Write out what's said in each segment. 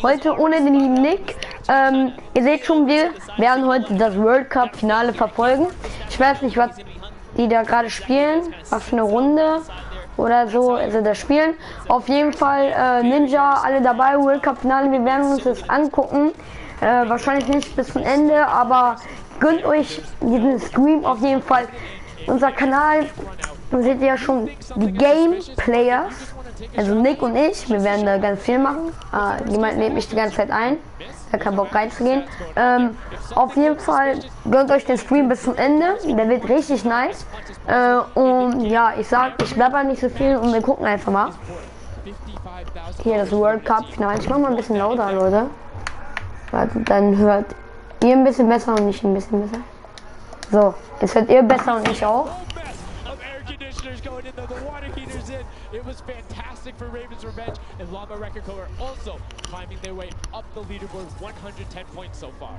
Heute ohne den lieben Nick. Ihr seht schon, wir werden heute das World Cup Finale verfolgen. Ich weiß nicht, was die da gerade spielen, was für eine Runde oder so sie da spielen. Auf jeden Fall Ninja, alle dabei, World Cup Finale. Wir werden uns das angucken. Wahrscheinlich nicht bis zum Ende, aber gönnt euch diesen Stream auf jeden Fall. Unser Kanal, seht ihr ja schon, die Game Players. Also Nick und ich, wir werden da ganz viel machen. Jemand lädt mich die ganze Zeit ein. Da kein Bock reinzugehen. Auf jeden Fall gönnt euch den Stream bis zum Ende. Der wird richtig nice. Und ja, ich blabber nicht so viel und wir gucken einfach mal. Hier das World Cup Finale. Ich mach mal ein bisschen lauter, Leute. Dann hört ihr ein bisschen besser und ich ein bisschen besser. So, jetzt hört ihr besser und ich auch. Going in the water heaters in. It was fantastic for Ravens Revenge, and Llama Record Co are also climbing their way up the leaderboard, 110 points so far.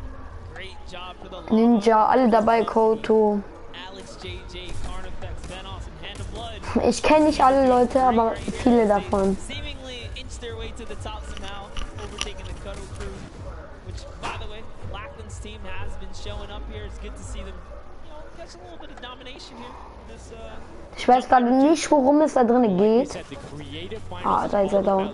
Great job for the Ninja, alle dabei, Koto. Alex, JJ, Carnifex, Venos, and Hand of Blood. Ich kenne nicht alle Leute, aber viele davon. Seemingly inched their way to the top somehow, overtaking the Cuddle crew, which, by the way, Lackland's team has been showing up here. It's good to see them, catch a little bit of domination here. Ich weiß gerade nicht, worum es da drin geht. Ah, da ist er down.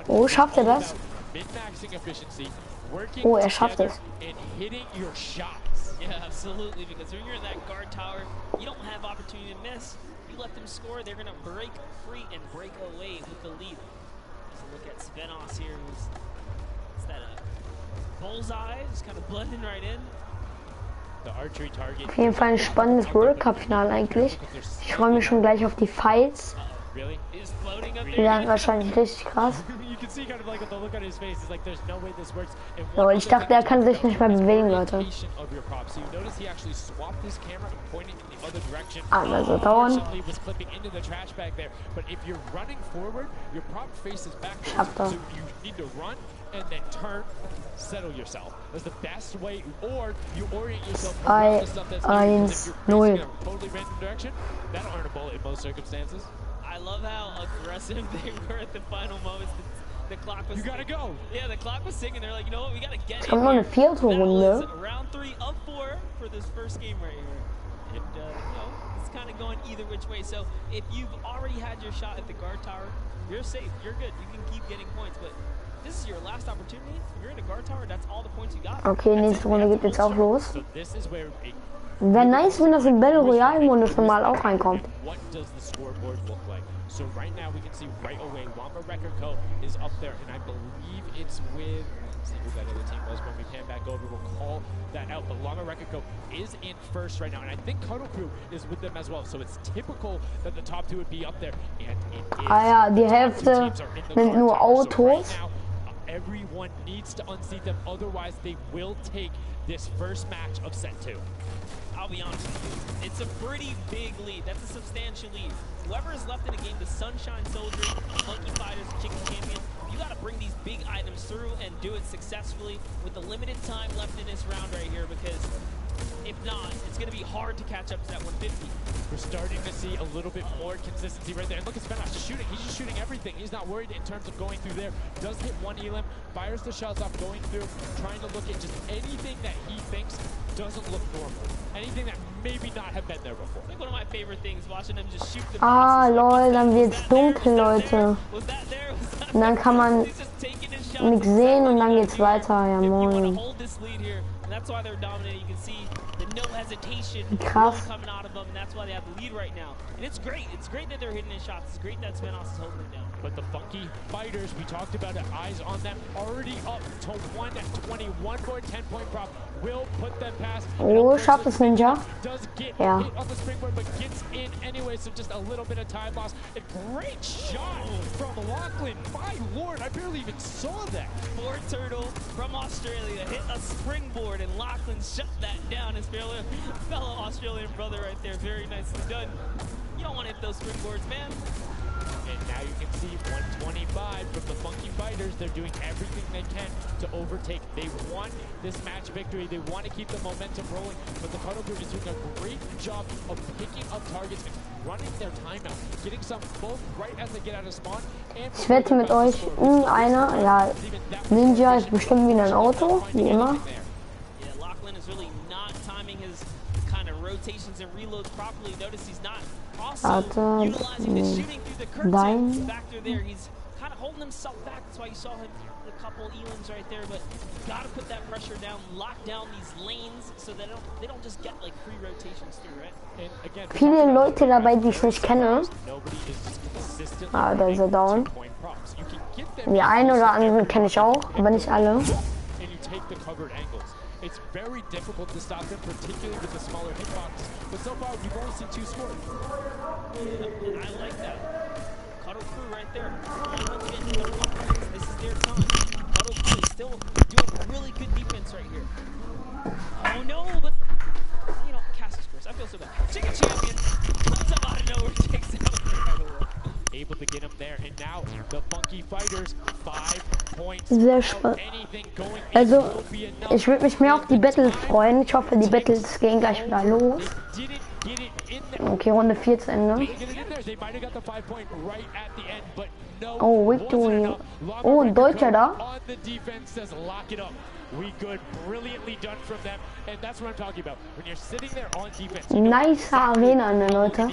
Oh, schafft er das? Oh, er schafft es. Yeah, absolutely, because when you're in that guard tower, you don't have opportunity to miss. You let them score, they're going to break free and break away with the lead. Look at Venos here, who's that bullseye, just kind of blending right in. Auf jeden Fall ein spannendes World Cup Finale eigentlich. Ich freue mich schon gleich auf die Fights. Die werden wahrscheinlich richtig krass. So, ich dachte, er kann sich nicht mehr bewegen, Leute. Also dauern. Schafft er. And then turn, settle yourself. That's the best way, or you orient yourself around the stuff that's totally random direction. That'll earn a bullet in most circumstances. I love how aggressive they were at the final moments. The clock was. You gotta go. Yeah, the clock was singing. They're like, you know what, we gotta get it. Kommt noch eine vierte Runde. Round 3 of 4 for this first game right here, and it's kind of going either which way. So if you've already had your shot at the guard tower, you're safe. You're good. You can keep getting points, but. This is your last opportunity. If you're in a guard tower, that's all the points you got. Okay, nächste Runde geht jetzt auch los. Wäre nice, wenn das in Battle Royale Modus normal auch reinkommt. What does the scoreboard look like? So right now we can see right away Llama Record Co is up there, and I believe it's with. Let's see who that other team was. When we pan back over, we'll call that out. But Llama Record Co is in first right now, and I think Cuddle Crew is with them as well. So it's typical that the top two would be up there, and it is. Ah ja, die Hälfte sind nur Autos. Everyone needs to unseat them, otherwise they will take this first match of set 2. I'll be honest with you, it's a pretty big lead. That's a substantial lead. Whoever is left in the game, the Sunshine Soldiers, Monkey Fighters, Chicken Champions, you got to bring these big items through and do it successfully with the limited time left in this round right here, because if not, it's going to be hard to catch up to that 150. We're starting to see a little bit more consistency right there. And look at Venos just shooting. He's just shooting everything. He's not worried in terms of going through there. Does hit one elim, fires the shots off going through, trying to look at just anything that he thinks doesn't look normal. Anything that maybe not have been there before. I think one of my favorite things, watching them just shoot the Ah, lol, dann wird's dunkel, Leute. Und dann kann man nichts sehen und dann geht's weiter. Ja, moin. That's why they're dominating. You can see the no hesitation coming out of them, and that's why they have the lead right now. And it's great. It's great that they're hitting his shots. It's great that Venos is holding it down. But the Funky Fighters, we talked about it, eyes on them, already up to 121 for a 10-point prop. Will put them past. Oh, schafft es Ninja. Does get ja. hit on the springboard, but gets in anyway, so just a little bit of time loss. A great shot from Lachlan. My lord, I barely even saw that. Poor Turtle from Australia hit a springboard, and Lachlan shut that down. His fellow Australian brother right there. Very nicely done. You don't want to hit those springboards, man. And now you can see 125 from the Funky Fighters. They're doing everything they can to overtake. They want this match victory. They want to keep the momentum rolling, but the Cuddle Group is doing a great job of picking up targets and running their timeout, getting some both right as they get out of spawn. Ich wette mit euch, einer, ja, Ninja ist bestimmt wieder ein Auto, wie immer. Rotations and reloads properly. Notice he's not also Warte, utilizing the shooting through the curtain nein. factor there. He's kind of holding himself back. That's why you saw him a couple Elans right there. But got to put that pressure down, lock down these lanes so that they don't just get like free rotations through, right? And again, Viele Leute dabei, die ich nicht kenne. Ah, da ist er down. Die einen oder anderen kenne ich auch, aber nicht alle. It's very difficult to stop them, particularly with the smaller hitbox. But so far, we've only seen 2 scores. Yeah, I like that. Cuddle Crew right there. This is their time. Cuddle Crew is still doing really good defense right here. Oh no, but you know, cast scores. I feel so bad. Chicken Champion comes up out of nowhere, takes out the Cuddle. Able to get him there, and now the Funky Fighters 5 points. Sehr spannend. Also, ich würde mich mehr auf die Battles freuen. Ich hoffe, die Battles gehen gleich wieder los. Okay, Runde 4 zu Ende. Oh, Victory. Oh, ein Deutscher da. Nice Arena, ne, Leute.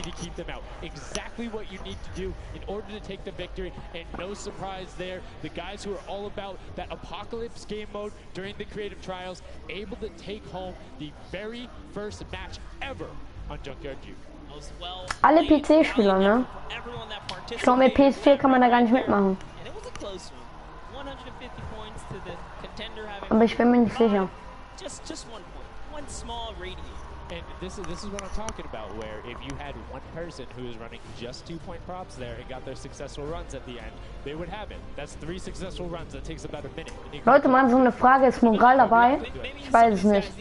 Exactly what you need to do in order to take the victory, and no surprise there, the guys who are all about that apocalypse game mode during the creative trials, able to take home the very first match ever on Junkyard Juke. Alle PC-Spieler, ne? Ich glaube, mit PS4 kann man da gar nicht mitmachen. Aber ich bin mir nicht sicher. And this is what I'm talking about, where if you had one person who is running just 2-point props there and got their successful runs at the end, they would have it. That's 3 successful runs. That takes about a minute. Leute, man, so eine Frage, ist Moral dabei? Ich weiß es nicht.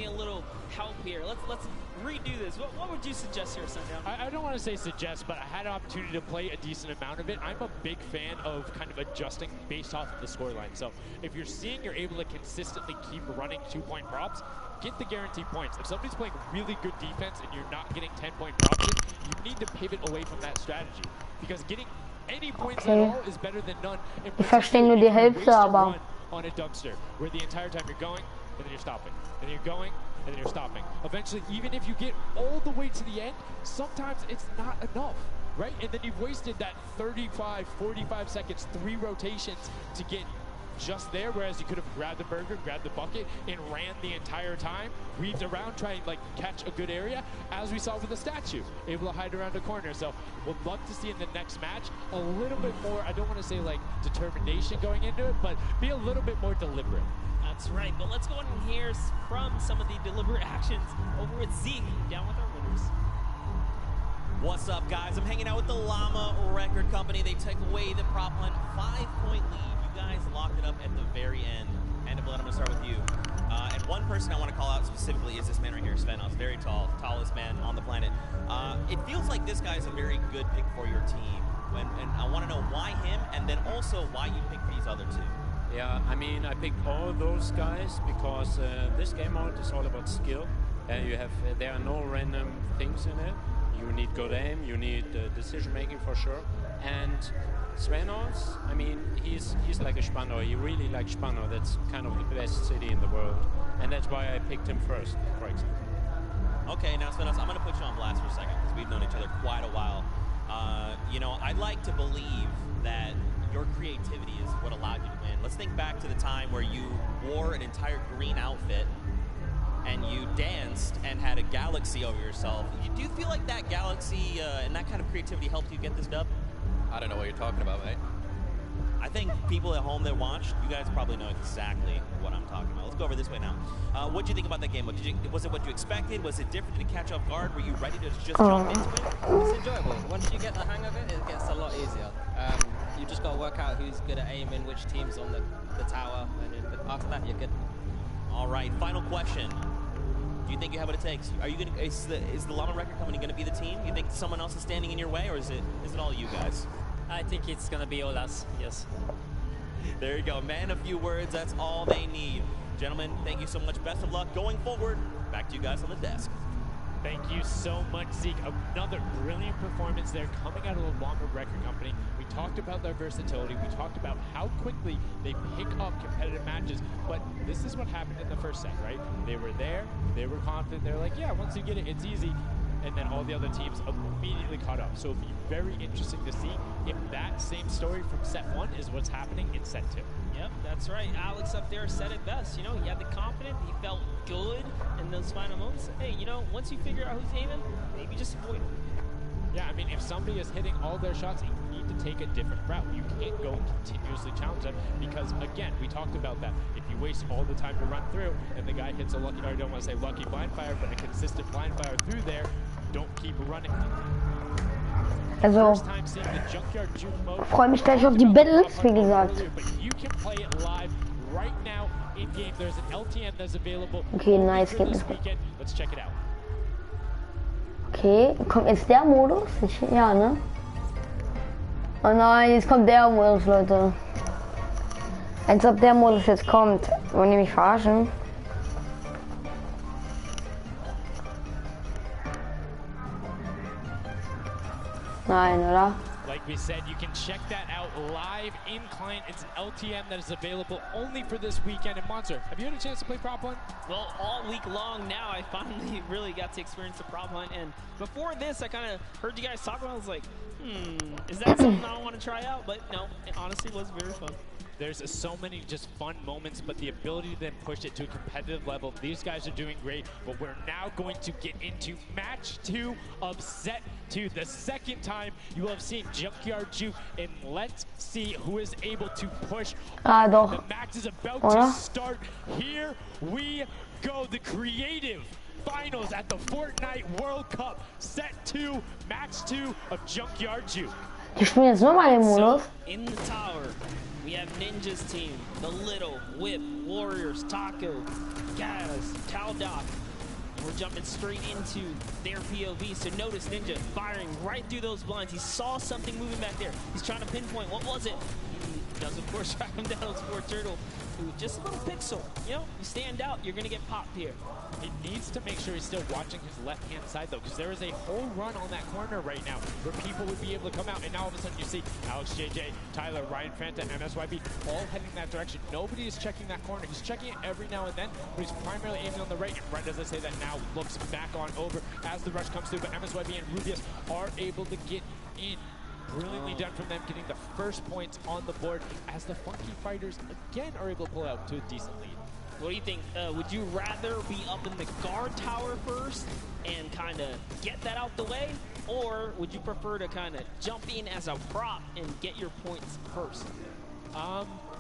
Redo this. What would you suggest here, Sundown? I don't want to say suggest, but I had an opportunity to play a decent amount of it. I'm a big fan of kind of adjusting based off of the scoreline. So if you're seeing you're able to consistently keep running 2-point props, get the guaranteed points. If somebody's playing really good defense and you're not getting 10-point props, you need to pivot away from that strategy. Because getting any points at all is better than none. Ich verstehe nur die Hälfte, aber... On a dumpster, where the entire time you're going, and then you're stopping, and then you're going, and then you're stopping. Eventually, even if you get all the way to the end, sometimes it's not enough, right? And then you've wasted that 35, 45 seconds, 3 rotations to get just there, whereas you could have grabbed the burger, grabbed the bucket, and ran the entire time, weaved around, trying to like catch a good area, as we saw with the statue, able to hide around a corner. So we'd love to see in the next match a little bit more, I don't want to say like determination going into it, but be a little bit more deliberate. That's right, but let's go in and hear from some of the deliberate actions over with Zeke, down with our winners. What's up, guys? I'm hanging out with the Llama Record Company. They took away the prop hunt, 5-point lead. You guys locked it up at the very end. And I'm gonna start with you. And one person I want to call out specifically is this man right here, Svenos. Very tall, tallest man on the planet. It feels like this guy's a very good pick for your team. And I want to know why him, and then also why you picked these other 2. Yeah, I mean, I picked all those guys because this game mode is all about skill. There are no random things in it. You need good aim, you need decision making for sure. And Svenos, I mean, he's like a Spandau. He really likes Spandau. That's kind of the best city in the world. And that's why I picked him first, for example. Okay, now Svenos, I'm going to put you on blast for a second because we've known each other quite a while. You know, I'd like to believe that your creativity is what allowed you to win. Let's think back to the time where you wore an entire green outfit and you danced and had a galaxy over yourself. Do you feel like that galaxy and that kind of creativity helped you get this dub? I don't know what you're talking about, mate. I think people at home that watched, you guys probably know exactly what I'm talking about. Let's go over this way now. What did you think about that game? Was it what you expected? Was it different? Did it catch off guard? Were you ready to just jump into it? It's enjoyable. Once you get the hang of it, it gets a lot easier. You just got to work out who's good at aiming, which team's on the tower, and then after that, you're good. All right, final question. Do you think you have what it takes? Are you going to? Is the Llama Record Company going to be the team? You think someone else is standing in your way, or is it all you guys? I think it's going to be all us. Yes. There you go, man. A few words. That's all they need. Gentlemen, thank you so much. Best of luck going forward. Back to you guys on the desk. Thank you so much, Zeke. Another brilliant performance there coming out of the Llama Record Company. We talked about their versatility. We talked about how quickly they pick up competitive matches. But this is what happened in the first set, right? They were there. They were confident. They're like, yeah, once you get it, it's easy. And then all the other teams immediately caught up. So it'll be very interesting to see if that same story from set 1 is what's happening in set 2. Yep, that's right. Alex up there said it best. You know, he had the confidence. He felt good in those final moments. Hey, you know, once you figure out who's aiming, maybe just avoid him. Yeah, I mean, if somebody is hitting all their shots, you need to take a different route. You can't go and continuously challenge them because, again, we talked about that. If you waste all the time to run through and the guy hits a lucky, or I don't want to say lucky blind fire, but a consistent blind fire through there, don't keep running. Also, freue mich gleich auf die Battles, wie gesagt. Okay, nice, geht nicht. Okay, kommt jetzt der Modus? Ja, ne? Oh nein, jetzt kommt der Modus, Leute. Als ob der Modus jetzt kommt. Wollen die mich verarschen? Nein, oder? Like we said, you can check that out live in client. It's an LTM that is available only for this weekend. And Monster, have you had a chance to play Prop Hunt? Well, all week long now, I finally really got to experience the Prop Hunt. And before this, I kind of heard you guys talk about it. I was like, is that something I want to try out? But no, it honestly was very fun. There's so many just fun moments, but the ability to then push it to a competitive level. These guys are doing great, but we're now going to get into match 2 of set 2. The second time you will have seen Junkyard Juke, and let's see who is able to push. The match is about to start. Here we go. The creative finals at the Fortnite World Cup. Set 2, match 2 of Junkyard Juke. Ich spiele jetzt nochmal den Modus. In the tower, we have Ninja's team, the Little, Whip, Warriors, Taco, Gaz, Taldoc. We're jumping straight into their POV. So notice Ninja firing right through those blinds. He saw something moving back there. He's trying to pinpoint. What was it? He does, of course, track him down. Sport Turtle. Ooh, just a little pixel. You know, you stand out, you're going to get popped here. He needs to make sure he's still watching his left-hand side, though, because there is a whole run on that corner right now where people would be able to come out, and now all of a sudden you see Alex JJ, Tyler, Ryan Fanta, MSYB all heading that direction. Nobody is checking that corner. He's checking it every now and then, but he's primarily aiming on the right, and right as I say that now looks back on over as the rush comes through, but MSYB and Rubius are able to get in. Brilliantly done from them, getting the first points on the board as the Funky Fighters again are able to pull out to a decent lead. What do you think? Would you rather be up in the guard tower first and kind of get that out the way? Or would you prefer to kind of jump in as a prop and get your points first?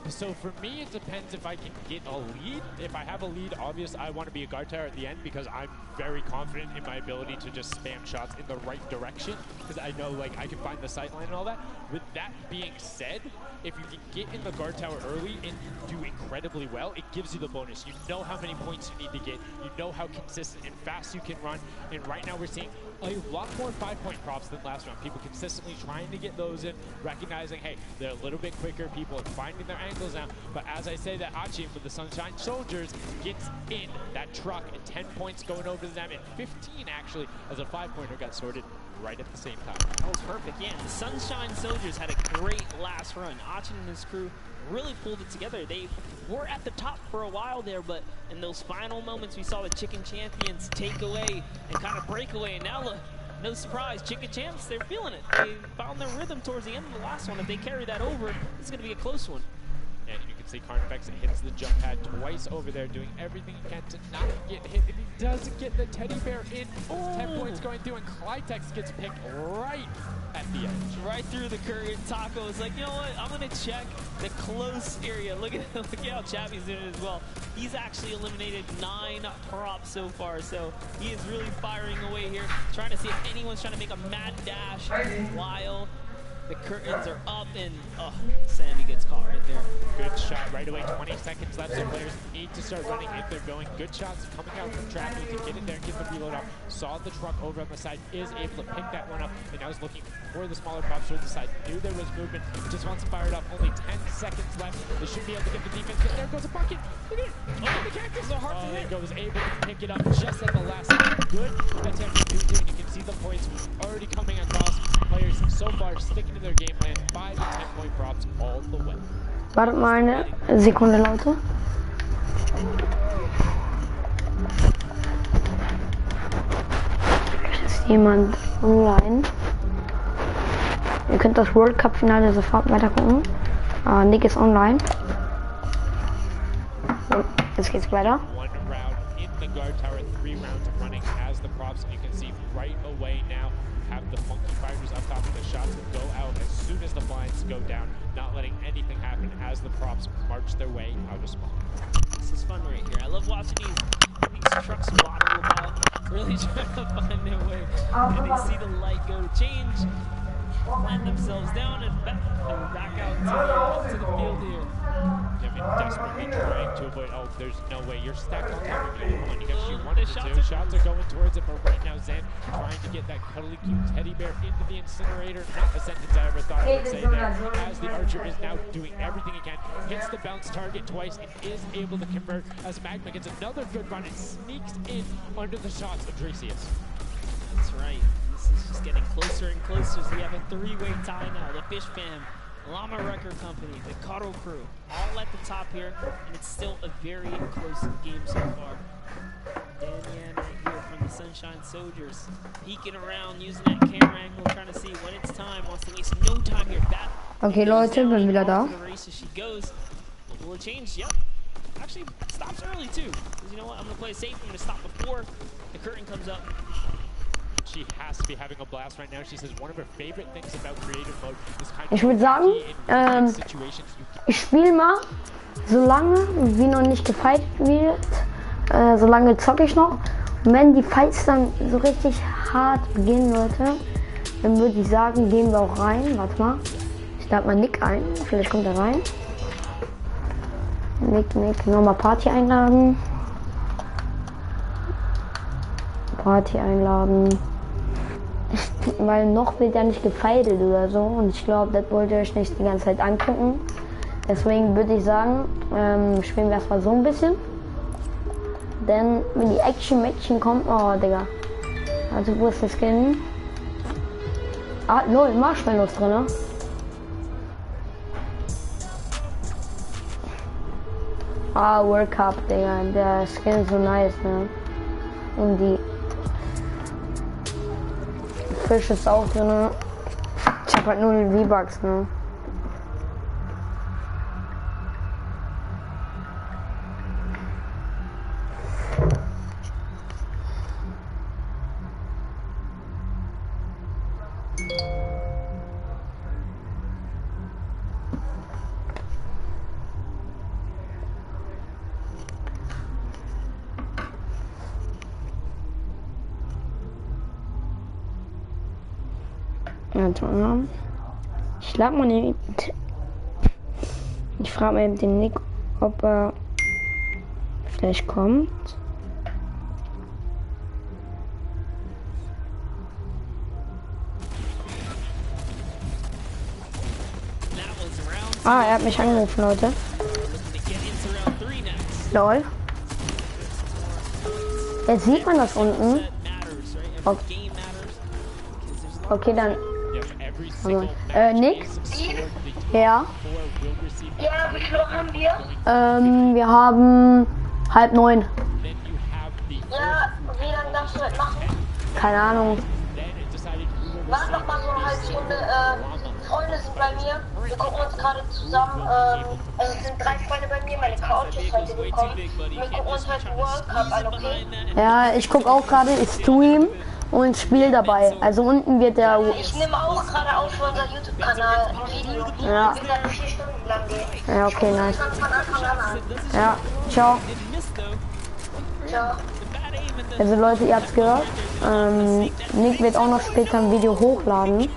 So for me, it depends if I can get a lead. If I have a lead, obviously I want to be a guard tower at the end because I'm very confident in my ability to just spam shots in the right direction because I know like I can find the sight line and all that. With that being said, if you can get in the guard tower early and you do incredibly well, it gives you the bonus. You know how many points you need to get. You know how consistent and fast you can run. And right now we're seeing a lot more 5-point props than last round. People consistently trying to get those in, recognizing, hey, they're a little bit quicker. People are finding their angles now. But as I say that Achim with the Sunshine Soldiers gets in that truck and 10 points going over to them and 15 actually as a 5-pointer got sorted right at the same time. That was perfect. Yeah, the Sunshine Soldiers had a great last run. Achin and his crew really pulled it together. They were at the top for a while there, but in those final moments, we saw the Chicken Champions take away and kind of break away. And now, look, no surprise, Chicken Champs, they're feeling it. They found their rhythm towards the end of the last one. If they carry that over, it's going to be a close one. And you can see Carnifex hits the jump pad twice over there, doing everything he can to not get hit. And he does get the teddy bear in. Oh. 10 points going through, and Clytex gets picked right at the edge. Right through the current. Taco is like, you know what? I'm going to check the close area. Look at how Chappy's doing it as well. He's actually eliminated 9 props so far, so he is really firing away here, trying to see if anyone's trying to make a mad dash while The curtains are up, and oh, Sammy gets caught right there. Good shot right away. 20 seconds left, so players need to start running if they're going. Good shots coming out from traffic to get in there and get the reload up. Saw the truck over on the side, is able to pick that one up, and now is looking for the smaller props towards the side. Knew there was movement, just wants to fire it up. Only 10 seconds left. They should be able to get the defense. There goes a bucket. Look at it. Oh, the cactus so hard to hit. Was able to pick it up just at the last second. Good attempt to do it. You can see the points already coming across. Players so far sticking to their game plan. 5 to 10 point props all the way. Wartet mal eine Sekunde, Leute. Ist jemand online? Ihr könnt das World Cup Finale sofort weiter gucken. Nick ist online. So, jetzt geht's weiter. One round in the guard tower, 3 rounds running as the props, and you can see right away now have the funky fighters up top, and the shots will go out as soon as the blinds go down, not letting anything happen as the props march their way out of spawn. This is fun right here. I love watching these trucks waddle about, really trying to find their way. And they see the light go to change, land themselves down, and back out to the field here. I mean, desperately trying to avoid. Oh, there's no way. You're stacked on top of it. Come on, you got shoot 1 or 2. Shots are going towards it, but right now Zan trying to get that cuddly cute teddy bear into the incinerator. Not a sentence I ever thought I would say there. As the archer is now doing everything he can, hits the bounce target twice and is able to convert. As Magma gets another good run and sneaks in under the shots of Dresius. That's right. This is just getting closer and closer. So we have a 3-way tie now. The Fish Fam, Llama Record Company, the Cuddle Crew, all at the top here, and it's still a very close game so far. Danian right here from the Sunshine Soldiers, peeking around, using that camera angle, trying to see when it's time, wants to waste no time here. Okay, Leute, bin wieder da. She goes. Will it change? Yep. Actually, stops early too. Because you know what? I'm going to play it safe. I'm going to stop before the curtain comes up. She has to be having a blast right now. She says one of her favorite things about creative mode is kind Ich würde sagen, situations. ich spiele mal, solange wie noch nicht gefightet wird, solange zocke ich noch. Und wenn die Fights dann so richtig hart beginnen, Leute, dann würde ich sagen, gehen wir auch rein. Warte mal, ich lade mal Nick ein, vielleicht kommt er rein. Nick, nochmal Party einladen. Party einladen. Weil noch wird ja nicht gefeitet oder so, und ich glaube, das wollt ihr euch nicht die ganze Zeit angucken. Deswegen würde ich sagen, spielen wir erstmal so ein bisschen. Denn wenn die Action-Mädchen kommt, oh Digga. Also wo ist der Skin? Ah, lol, Marshmallows drin, ne? Ah, World Cup, Digga. Der Skin ist so nice, ne? Und die Fisch ist auch drin, ne? Ich hab halt nur den V-Bucks, ne? Ich lade mal den. Ich frage mal eben den Nick, ob er vielleicht kommt. Ah, er hat mich angerufen, Leute. Lol. Jetzt sieht man das unten. Okay, dann. Also, Nick? Ja. Ja, wie viel Uhr haben wir? Wir haben 8:30. Ja, wie lange darfst du das machen? Keine Ahnung. Warte noch mal so eine halbe Stunde. Freunde sind bei mir. Wir gucken uns gerade zusammen. Also es sind 3 Freunde bei mir. Meine Couch ist heute gekommen. Wir gucken uns heute World Cup an, okay? Ja, ich gucke auch gerade, ich stream und spiele dabei. Also unten wird der. Ich nehme auch gerade auf für unser YouTube-Kanal ein Video. Ja. Wir werden 4 Stunden lang gehen. Ja, okay, nice. Von Anfang an. Ja, ciao. Ciao. Also Leute, ihr habt's gehört. Nick wird auch noch später ein Video hochladen.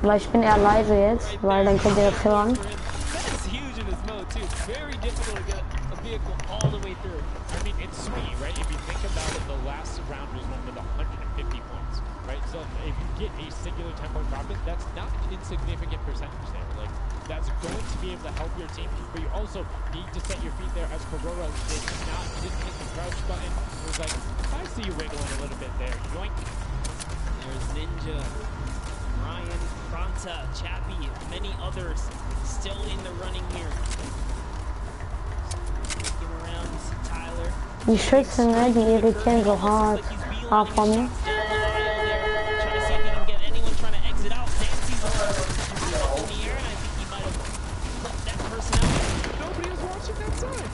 Aber ich bin eher leise jetzt, weil dann könnt ihr das hören. That is huge in this mode too. It's very difficult to get a vehicle all the way through. I mean, it's sweet, right? If you think about it, the last round was one with 150 points, right? So if you get a singular 10-point profit, that's not an insignificant percentage there. Like, that's going to be able to help your team, but you also need to set your feet there as Corora didn't hit the crouch button. It was like, I see you wiggling a little bit there. Yoink. There's Ninja, Ryan, Fronta, Chappie, many others still in the running here. Looking around, you see Tyler. Die Schüsse, ne, die irritieren so hart. Von mir. Trying to see if he can get anyone trying to exit out. Nancy's up in the air, and I think he might have put that person out. Nobody is watching that side.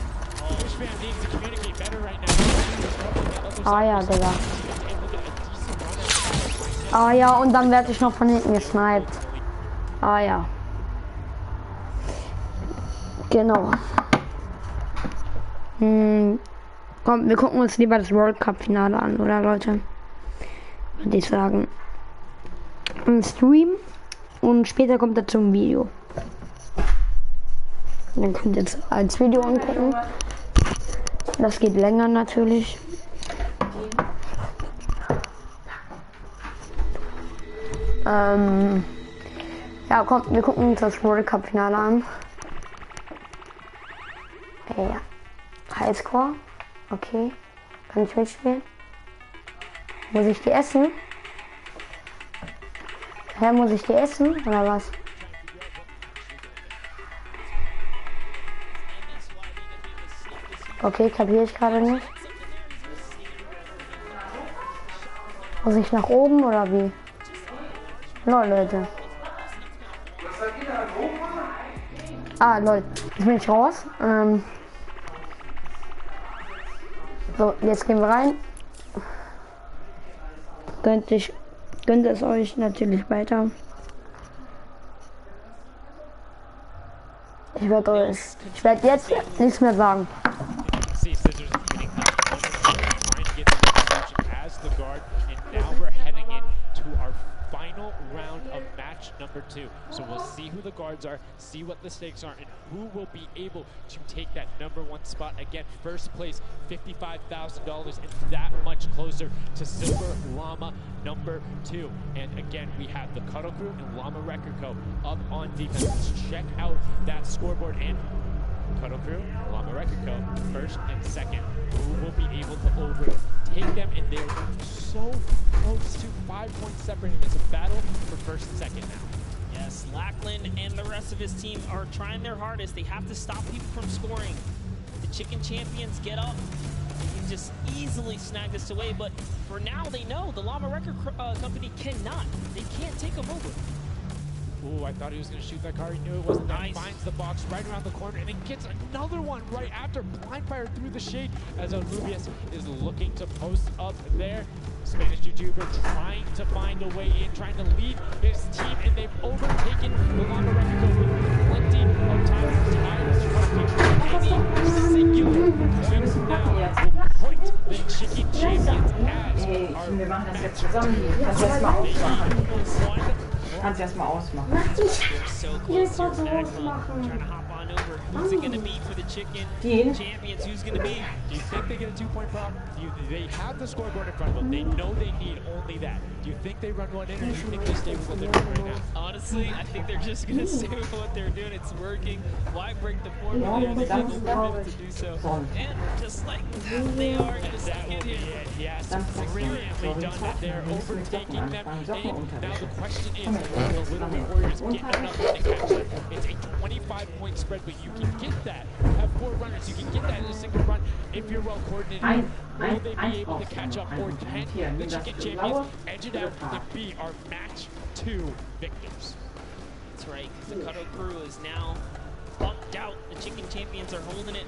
Fish fan needs to communicate better right now. Ah ja, Digga. Ah ja, und dann werde ich noch von hinten gesniped. Ah ja. Genau. Komm, wir gucken uns lieber das World Cup Finale an, oder Leute? Würde ich sagen. Ein Stream und später kommt dazu ein Video. Dann könnt ihr jetzt als Video angucken. Das geht länger natürlich. Ja, kommt, wir gucken uns das World Cup Finale an. Ja. Highscore. Okay. Kann ich mitspielen? Muss ich die essen? Hä, muss ich die essen? Oder was? Okay, kapiere ich gerade nicht. Muss ich nach oben oder wie? Lol, Leute. Ah, lol. Jetzt bin ich raus. So, jetzt gehen wir rein. Gönnt es euch natürlich weiter. Ich werde jetzt nichts mehr sagen. Number 2. So we'll see who the guards are, see what the stakes are, and who will be able to take that #1 spot. Again, first place, $55,000, and that much closer to Silver Llama number 2. And again, we have the Cuddle Crew and Llama Record Co. up on defense. Let's check out that scoreboard. And Cuddle Crew, Llama Record Co. first and second. Who will be able to overtake them? And they're so close to 5 points separating. It's a battle for first and second now. Yes, Lackland and the rest of his team are trying their hardest. They have to stop people from scoring. The Chicken Champions get up. They can just easily snag this away, but for now they know the Llama Record Company cannot. They can't take them over. Ooh, I thought he was going to shoot that car. He knew it wasn't. Nice. Finds the box right around the corner and then gets another one right after. Blind fire through the shade as Rubius is looking to post up there. Spanish YouTuber trying to find a way in, trying to lead his team, and they've overtaken the Llama Record Co. with plenty of time. Any singular points now will point the Chicken Champions as our Wir machen das jetzt zusammen. Kannst du erstmal ausmachen. Kannst du erstmal ausmachen. They're so close to trying to hop on over. Who's it going to be for the Chicken Champions? Who's going to be? Do you think they get a 2-point prop? They have the scoreboard in front of them. They know they need only that. Do you think they run one in, or do you think they stay with what they're doing right now? Honestly, I think they're just going to stay with what they're doing. It's working. Why break the formula there? They have no permit to do so. And just like that, they are going to stick it in. Yes, brilliantly done. They're overtaking them. And now the question is, will the Little League Warriors get enough to catch them? It's a 25-point spread, but you can get that. You have 4 runners. You can get that in a single run if you're well coordinated. Will they be able to catch up, or can the Chicken Champions edge it out and be our match 2 victors? That's right, because the Cuddle Crew is now bumped out. The Chicken Champions are holding it.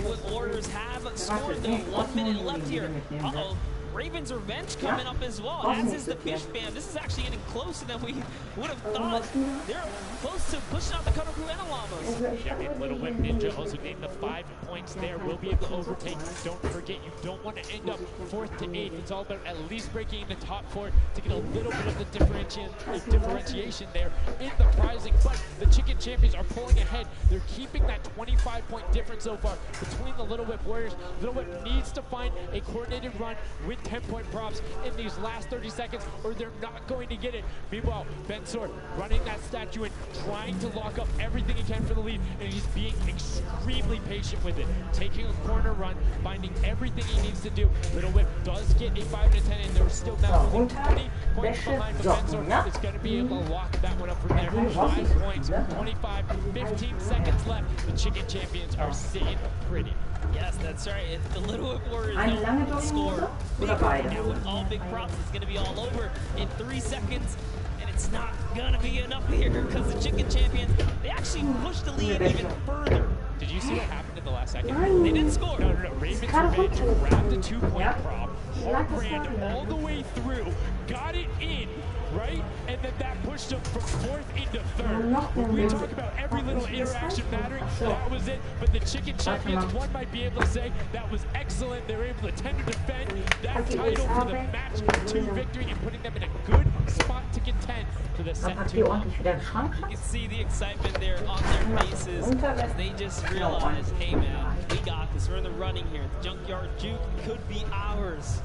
What Warriors have scored, though. 1 minute left here. Uh-oh. Raven's Revenge coming up as well, as is the Fish Band. This is actually getting closer than we would have thought. They're close to pushing out the Cutter Crew and Llamas. Yeah, and Little Whip Ninja also getting the 5 points there. Will be able to overtake. Don't forget, you don't want to end up 4th to 8th. It's all about at least breaking in the top 4 to get a little bit of the differentiation there in the prizing. But the Chicken Champions are pulling ahead. They're keeping that 25-point difference so far between the Little Whip Warriors. Little Whip needs to find a coordinated run with 10-point props in these last 30 seconds, or they're not going to get it. Meanwhile, Bensor running that statue and trying to lock up everything he can for the lead, and he's being extremely patient with it. Taking a corner run, finding everything he needs to do. Little Whip does get a 5 to 10, and they're still now only 20 points behind, but Bensor is going to be able to lock that one up from there. 5 points, 25, 15 seconds left. The Chicken Champions are sitting pretty. Yes, that's right. If the Little Whip Warriors don't score big right now with all big props, it's going to be all over in 3 seconds. And it's not going to be enough here because the Chicken Champions, they actually pushed the lead even further. Did you see what happened in the last second? They didn't score. No. Raven's Revenge grabbed the 2-point prop, ran all the way through, got it in, right? And then that pushed them from 4th into 3rd. When we talk about every little interaction mattering, that was it. But the Chicken Champions, one might be able to say that was excellent. They were able to tend to defend that title for the match 2 victory and putting them in a good spot to contend for the set 2. You can see the excitement there on their faces as they just realize, hey man, we got this. We're in the running here. The Junkyard Juke could be ours.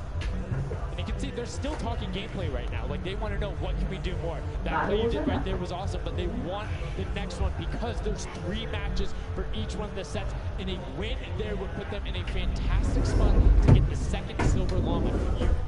And you can see they're still talking gameplay right now. Like, they want to know, what can we do more? That play you did right there was awesome, but they want the next one because there's 3 matches for each one of the sets, and a win there would put them in a fantastic spot to get the 2nd Silver Llama.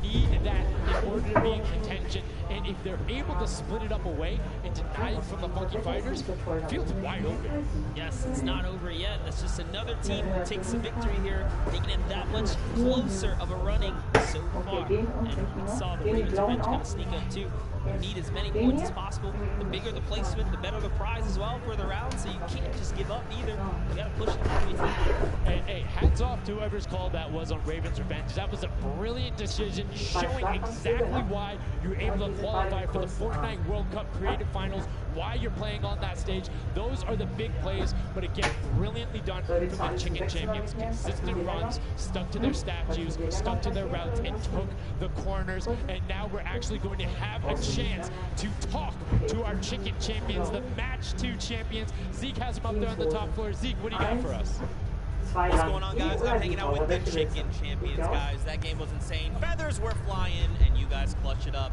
You need that in order to be in contention, and if they're able to split it up away and deny it from the Funky Fighters, it feels wide open. Yes, it's not over yet. That's just another team who takes a victory here, making it that much closer of a running so far. And we saw the Ravens Revenge kind of sneak up too. You need as many points as possible. The bigger the placement, the better the prize as well for the round. So you can't just give up either. You got to push it all the way through. Hey, hats off to whoever's call that was on Ravens Revenge. That was a brilliant decision, showing exactly why you were able to qualify for the Fortnite World Cup Creative Finals, why you're playing on that stage. Those are the big plays, but again, brilliantly done from the Chicken Champions. Consistent runs, stuck to their statues, stuck to their routes, and took the corners. And now we're actually going to have a chance to talk to our Chicken Champions, the Match 2 champions. Zeke has them up there on the top floor. Zeke, what do you got for us? What's going on, guys? I'm hanging out with the Chicken Champions, guys. That game was insane. Feathers were flying, and you guys clutched it up.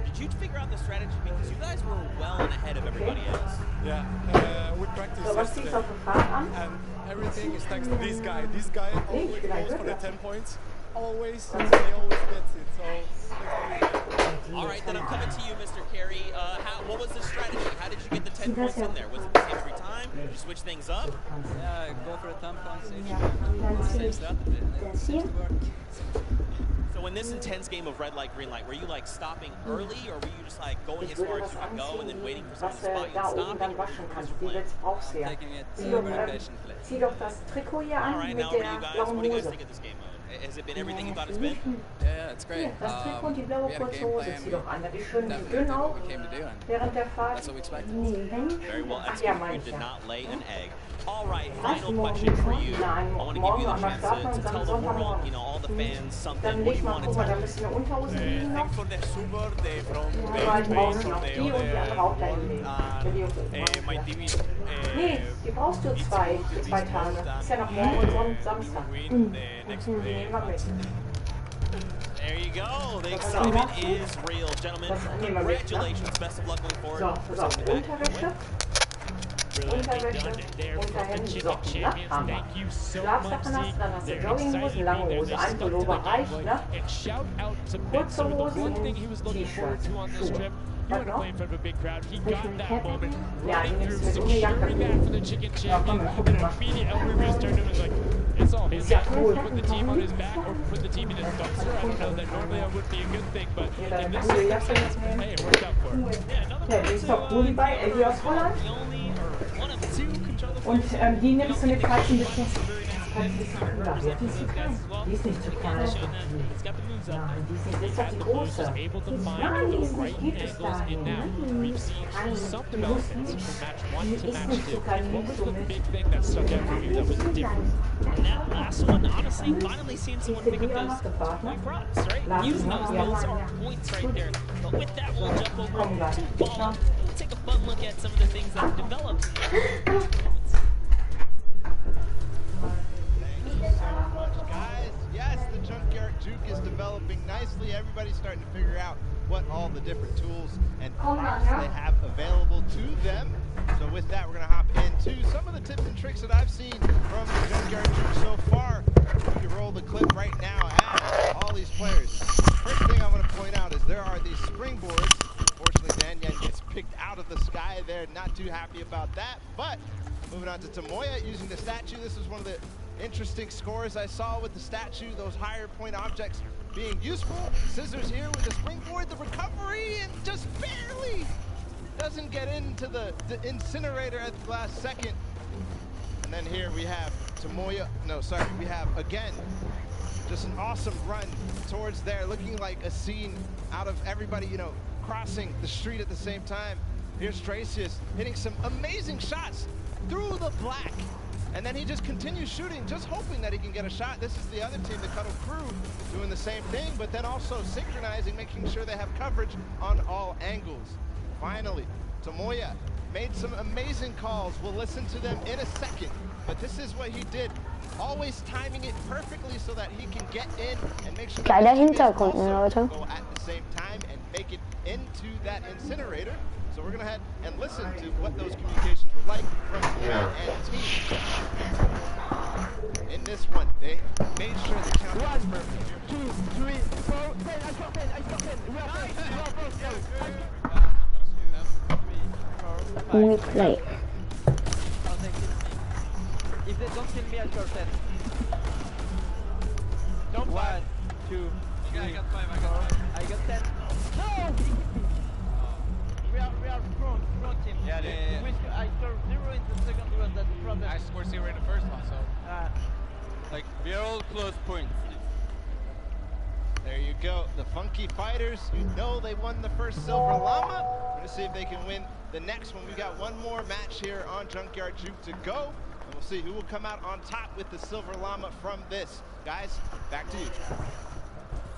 Did you figure out the strategy? Because you guys were well ahead of everybody else. Yeah, we practiced yesterday, and everything is thanks to this guy. This guy always goes for the 10 points. Always, and he always gets it. So, all right, then I'm coming to you, Mr. Carey. What was the strategy? How did you get the 10 points in there? Was it the same every time? Did you switch things up? Yeah, go for the 10 points each. Same strategy. It seems to work. So in this intense game of red light, green light, were you like stopping early, or were you just like going as far as you could go and then waiting for someone to spot you and stopping? Or Taking it very patiently. All right, now what do you guys think of this game mode? Has it been everything you thought it's been? Yeah, it's great. We had a game plan. Definitely did what we came to do, and that's what we expected. Very well executed. You did not lay an egg. All right, final question for you. I want to give you the chance to tell the world, you know, all the fans something. What do you want to tell them? thanks for the support from the base of the other my team is die brauchst du zwei Tage. Ist ja noch morgen und Samstag. win the next day. There you go. The excitement is real, gentlemen. Congratulations. Best of luck going forward. So, pass auf, Unterwäsche. Brilliantly done there from the Chicken Champions. Thank you so much, Schlafsachen hast, Zeke. dann hast du They're Jogginghosen, excited lange to be there. Hose, They ein stuck to the Pullover reicht, gameplay. ne? And shout out to Kurze Bensor. The Hosen one und thing he was looking forward to on this Schuhe. trip, you want to play in front of a big crowd. He got that moment, Ja, die running nimmst through, du mit ohne Jacke. securing that for the Chicken Champions, and then immediately Elmer turned to him and was like, it's all his. Ja, He cool. put the team on his back or put the team in his dumpster. I don't know, that normally that wouldn't be a good thing, but Ja, in this deine coole Jacke circumstance, mitnehmen. hey, it worked out for him. Ja, die ist doch cool bei Ellie aus Holland. The only or one of two controller Und die nimmst du mit kaltem Becken. him to kind of represent for those guys as well. And again, he's shown that he's got the moves up there. He has the moves, is able to find the right angles, and now we've seen some developments from match 1 to match 2. What was the big thing that stuck out for you that was different? And that last one, honestly, finally seeing someone pick up those point props, right? Using those are points right there. But with that, we'll jump over to ball. We'll take a fun look at some of the things that have developed. Thank you so much, guys. Yes, the Junkyard Juke is developing nicely. Everybody's starting to figure out what all the different tools and props they have available to them. So with that, we're going to hop into some of the tips and tricks that I've seen from the Junkyard Juke so far. You can roll the clip right now at all these players. First thing I want to point out is there are these springboards. Unfortunately, Danyan gets picked out of the sky there. Not too happy about that. But moving on to Tomoya using the statue. This was one of the interesting scores I saw with the statue. Those higher point objects being useful. Scissors here with the springboard. The recovery and just barely doesn't get into the incinerator at the last second. And then here we have Tomoya. No, sorry. We have, again, just an awesome run towards there. Looking like a scene out of everybody, you know, crossing the street at the same time. Here's Tracius hitting some amazing shots through the black. And then he just continues shooting, just hoping that he can get a shot. This is the other team, the Cuddle Crew, doing the same thing, but then also synchronizing, making sure they have coverage on all angles. Finally, Tomoya made some amazing calls. We'll listen to them in a second, but this is what he did. Always timing it perfectly so that he can get in and make sure that Geiler Hintergrund, Leute. go at the same time and make it into that incinerator. So we're gonna head and listen to what those communications were like from Jan and team. In this one, they made sure the count was perfect. 2, 3, 4, 10, I shot 10, I shot 10. We are We play. If they don't kill me, I shot 10. Don't 1, 2, 3, I got 5, I got 5. I got 10. No! We are strong team. Yeah, I scored 0 in the second one, that's the problem. I scored 0 in the first one, so like we are all close points. There you go, the Funky Fighters. You know they won the first Silver Llama. We're gonna see if they can win the next one. We got one more match here on Junkyard Juke to go, and we'll see who will come out on top with the Silver Llama from this. Guys, back to you.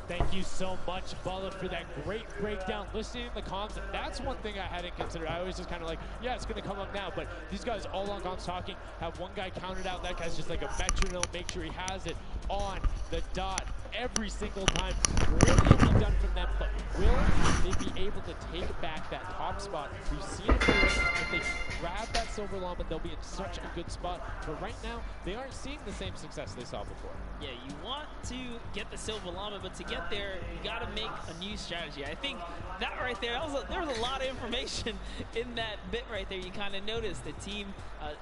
Thank you so much, Bala, for that great breakdown. Listening to the comms, that's one thing I hadn't considered. I always just kind of like, yeah, it's going to come up now. But these guys all on comms talking, have one guy counted out. That guy's just like a metronome, make sure he has it on the dot every single time. Brilliantly done from them, but will they be able to take back that top spot? We've seen it before. If they grab that Silver Llama, they'll be in such a good spot. But right now, they aren't seeing the same success they saw before. Yeah, you want to get the Silver Llama, but to get there, you got to make a new strategy. I think that right there, there was a lot of information in that bit right there. You kind of noticed the team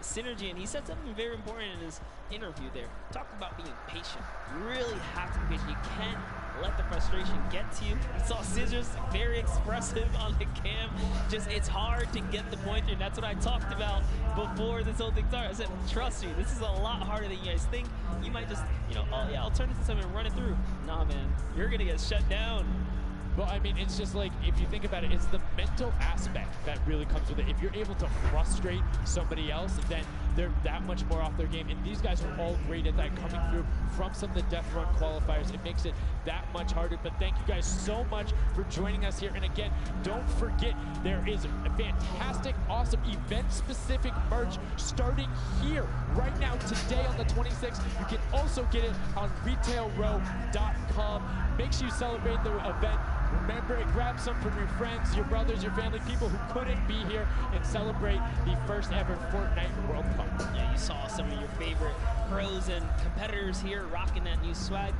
synergy, and he said something very important in his interview there. Talked about being patient. You really have to be patient. You can't let the frustration get to you. We saw Scissors very expressive on the cam. Just, it's hard to get the pointer, and that's what I talked about before this whole thing started. I said, trust me, this is a lot harder than you guys think. You might just, you know, oh yeah, I'll turn it to something and run it through. Nah, man, you're gonna get shut down. Well, I mean, it's just like, if you think about it, it's the mental aspect that really comes with it. If you're able to frustrate somebody else, then they're that much more off their game. And these guys are all great at that, coming through from some of the Death Run qualifiers. It makes it that much harder. But thank you guys so much for joining us here. And again, don't forget, there is a fantastic, awesome event-specific merch starting here right now, today on the 26th. You can also get it on retailrow.com. Make sure you celebrate the event. Remember, grab some from your friends, your brothers, your family, people who couldn't be here, and celebrate the first ever Fortnite World Cup. Yeah, you saw some of your favorite pros and competitors here rocking that new swag.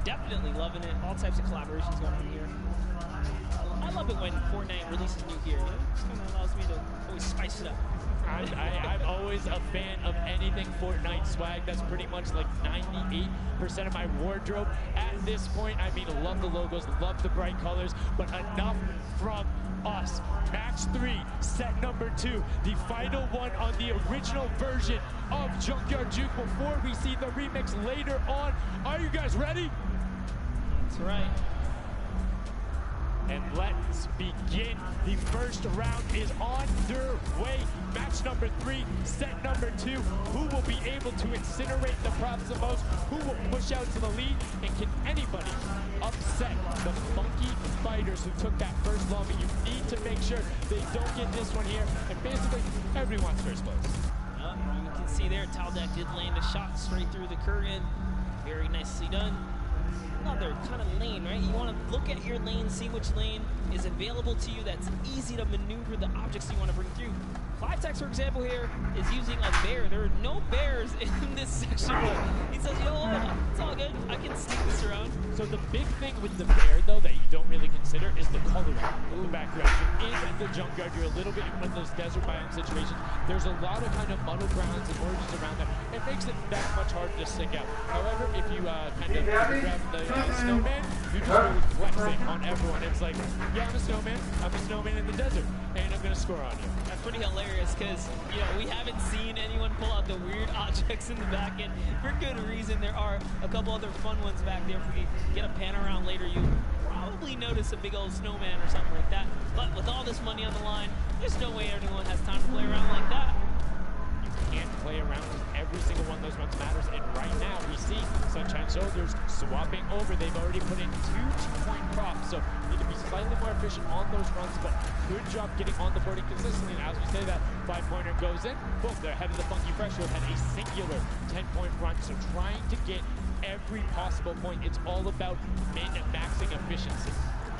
Definitely loving it. All types of collaborations going on here. I love love it when Fortnite releases new gear. You know, it just kind of allows me to always spice it up. I'm always a fan of anything Fortnite swag. That's pretty much like 98% of my wardrobe at this point. I mean, love the logos, love the bright colors, but enough from us. Match 3, set number 2, the final one on the original version of Junkyard Juke before we see the remix later on. Are you guys ready? That's right. And let's begin. The first round is underway. Match number 3, set number 2. Who will be able to incinerate the props the most? Who will push out to the lead? And can anybody upset the funky fighters who took that first lobby? You need to make sure they don't get this one here. And basically, everyone's first place. You can see there, Taldeck did land a shot straight through the curtain. Very nicely done. Another kind of lane, right? You want to look at your lane, see which lane is available to you that's easy to maneuver the objects you want to bring through. Clivetex, for example, here is using a bear. There are no bears in this section, but he says, yo, it's all good. I can sneak this around. So the big thing with the bear, though, that you don't really consider is the coloring in the background. You're in the junkyard, you're a little bit in one of those desert biome situations. There's a lot of kind of muddle grounds and origins around them. It makes it that much harder to stick out. However, if you kind of grab the snowman, you're just really flexing on everyone. It's like, yeah, I'm a snowman. I'm a snowman in the desert, and I'm going to score on you. That's pretty hilarious because, you know, we haven't seen anyone pull out the weird objects in the back end for good reason. There are a couple other fun ones back there. If we get a pan around later, you probably notice a big old snowman or something like that. But with all this money on the line, there's no way anyone has time to play around like that. You can't play around with every single one of those runs matters. And right now, we see Sunshine Soldiers swapping over. They've already put in 2 2-point props, so need to be slightly more efficient on those runs, but good job getting on the board consistently. And as we say that, 5-pointer goes in, boom, they're ahead of the Funky Fresh, who had a singular 10-point run. So trying to get every possible point. It's all about min-maxing efficiency.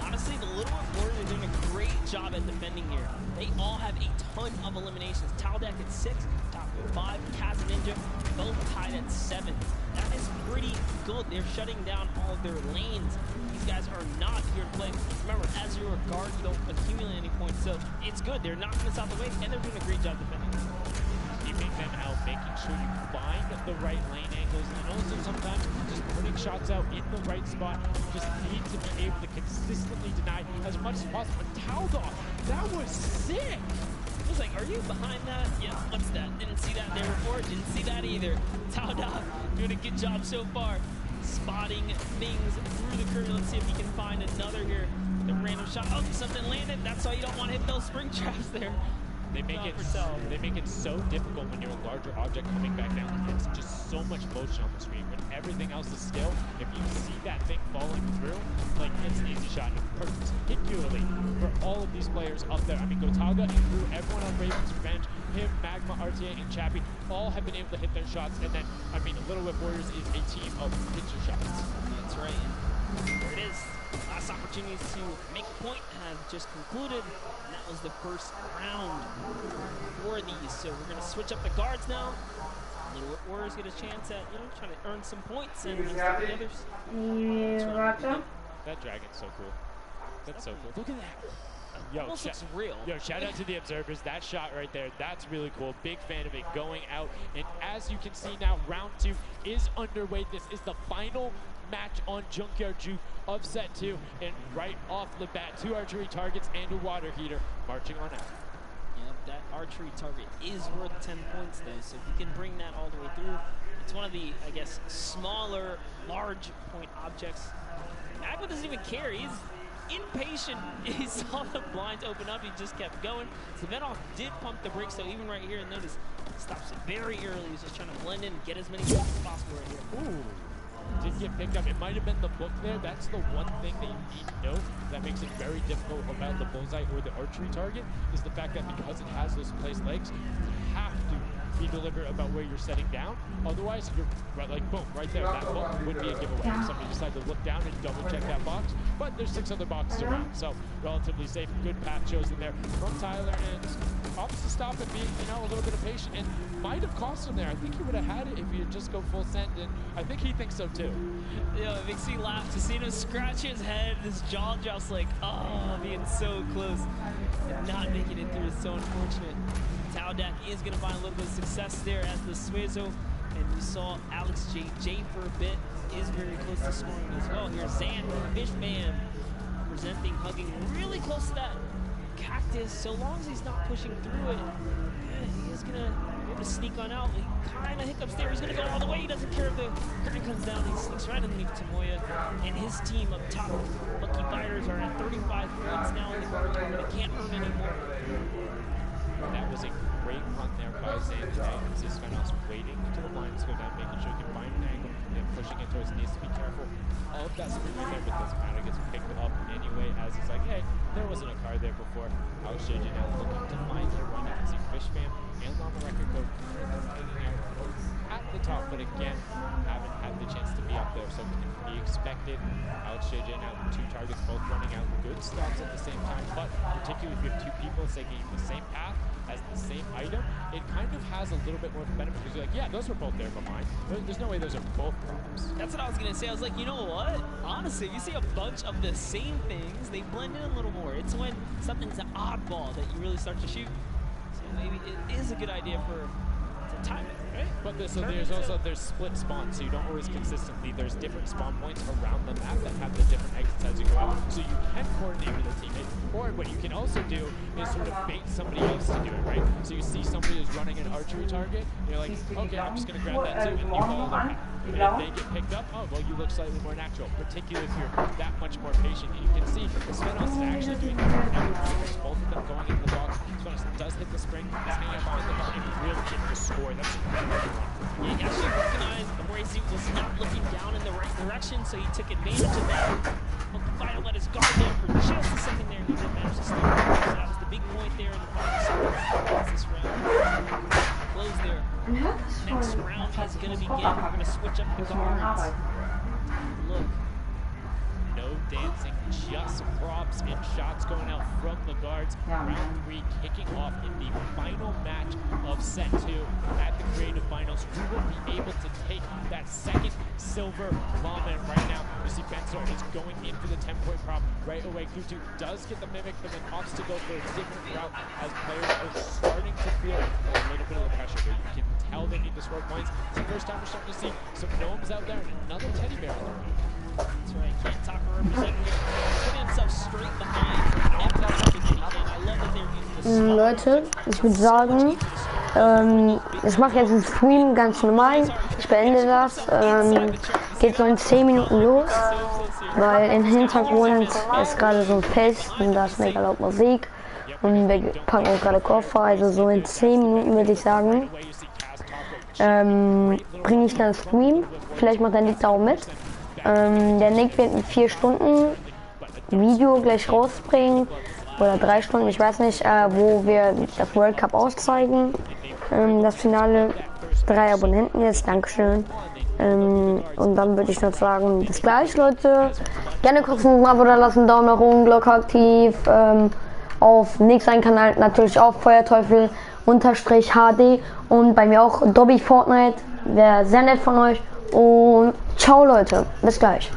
Honestly, the Little Warriors are doing a great job at defending here. They all have a ton of eliminations. Taldeck at 6, Top 5, Kaz and Ninja, both tied at 7. That is pretty good. They're shutting down all of their lanes. These guys are not here to play. Remember, as you're a guard, you don't accumulate any points, so it's good. They're knocking this out the way, and they're doing a great job defending. Keeping them out, making sure you find the right lane angles, and also sometimes just putting shots out in the right spot. You just need to be able to consistently deny as much as possible. And Taldoff, that was sick! I was like, are you behind that? Yeah, what's that? Didn't see that there before, didn't see that either. Taldoff doing a good job so far, spotting things through the curtain. Let's see if he can find another here. The random shot, oh, something landed. That's why you don't want to hit those spring traps there. They make it so difficult when you're a larger object coming back down. It's just so much motion on the screen. When everything else is still, if you see that thing falling through, like, it's an easy shot. Particularly for all of these players up there. I mean, Gotaga and Crew, everyone on Raven's Revenge, him, Magma, RTA, and Chappie, all have been able to hit their shots. And then, I mean, Little Whip Warriors is a team of pitcher shots. That's right. There it is. Last opportunities to make a point have just concluded. And that was the first round for these. So we're going to switch up the guards now. Little Warriors get a chance at, you know, trying to earn some points and the others. That dragon's so cool. That's so cool. Look at that. Yo, almost looks real. Yo, shout out to the observers. That shot right there, that's really cool. Big fan of it going out. And as you can see now, round 2 is underway. This is the final match on Junkyard Juke of set 2. And right off the bat, 2 archery targets and a water heater marching on out. Yep, that archery target is worth 10 points though. So if you can bring that all the way through, it's one of the, I guess, smaller, large point objects. Magma doesn't even care. He's impatient. He saw the blinds open up. He just kept going. Svenoff did pump the brakes, so even right here, notice stops it very early. He's just trying to blend in and get as many points as possible right here. Ooh. Did get picked up. It might have been the book there. That's the one thing that you need to know that makes it very difficult about the bullseye or the archery target, is the fact that because it has those placed legs, you have to be deliberate about where you're setting down. Otherwise, you're right, like boom, right there. That hook would be a giveaway. If somebody decided to look down and double check that box, but there's 6 other boxes around, so relatively safe. Good path chosen there from Tyler, and opts to stop and be, you know, a little bit of patient, and might have cost him there. I think he would have had it if he had just go full send, and I think he thinks so too. Yeah, it makes me laugh to see him scratch his head, his jaw drops like, oh, being so close and not making it through. It's so unfortunate. Taudak is going to find a little bit of success there as the Suezo, and we saw Alex J for a bit is very close to scoring as well. Here's Zan, Fishman, presenting, hugging really close to that cactus. So long as he's not pushing through it, he is going to be able to sneak on out. He kind of hiccups there. He's going to go all the way. He doesn't care if the curtain comes down. He sneaks right underneath Tamoya, and his team up top, Lucky Fighters, are at 35 points now in the guard. They can't earn anymore. That was a great run there by Zan today. This Svenos waiting until the blinds go down, making sure he can find an angle, and pushing it towards, needs to be careful of that screen right there, but doesn't matter, gets picked up anyway, as he's like, hey, there wasn't a card there before. Alex JJ now looking to find their run. You can see Fishman and Llama Record Code hanging out at the top, but again, haven't had the chance to be up there, so can be expected. Alex JJ now 2 targets, both running out good stops at the same time, but particularly if you have 2 people taking the same path as the same item, it kind of has a little bit more benefit, because you're like, yeah, those were both there, but mine, there's no way those are both props. That's what I was gonna say. I was like, you know what? Honestly, if you see a bunch of the same things, they blend in a little more. It's when something's an oddball that you really start to shoot. So maybe it is a good idea to time it, right? But there's split spawns, so you don't always consistently. There's different spawn points around the map that have the different exits as you go out, so you can coordinate with a teammate. Or what you can also do is sort of bait somebody else to do it, right? So you see somebody is running an archery target, and you're like, okay, I'm just going to grab that too, and you follow their path. And if they get picked up, oh, well, you look slightly more natural, particularly if you're that much more patient. And you can see Svenos is actually doing that right now. Both of them going into the box. Svenos does hit the spring, he's hanging out behind the ball, and really getting the score. That's he actually recognized Moraisi was not looking down in the right direction, so he took advantage of that. Fire let his guard there for just a second there. He did manage to stay. So that was the big point there in the final score. This round close there. Next round is going to begin. We're going to switch up the guards. Look. No dancing, just props and shots going out from the guards. Round 3 kicking off in the final match of set 2 at the Creative Finals. Who will be able to take that second silver llama? And right now, you see Bensor is going in for the 10-point prop right away. Kutu does get the mimic, but then opts to go for a different route as players are starting to feel a little bit of the pressure. But you can tell they need to score points. It's the first time we're starting to see some gnomes out there and another teddy bear on the road. That's right, Kent Tucker representing here, putting himself straight behind everything that he can. I love that they're using the Leute, ich würde sagen, ich mache jetzt einen Stream ganz normal. Ich beende das. Geht so in 10 Minuten los, weil im Hintergrund ist gerade so ein Fest und da ist mega laut Musik. Und wir packen auch gerade Koffer, also so in 10 Minuten würde ich sagen. Bringe ich dann Stream. Vielleicht macht der Nick da auch mit. Der Nick wird ein 4 Stunden Video gleich rausbringen. Oder 3 Stunden, ich weiß nicht, wo wir das World Cup auszeigen. Das Finale. 3 Abonnenten jetzt, Dankeschön. Und dann würde ich noch sagen, bis gleich, Leute. Gerne kurz ein Abo da lassen, Daumen nach oben, Glocke aktiv. Auf Nick seinen Kanal natürlich auch Feuerteufel _HD und bei mir auch Dobby Fortnite. Wäre sehr nett von euch. Und ciao, Leute. Bis gleich.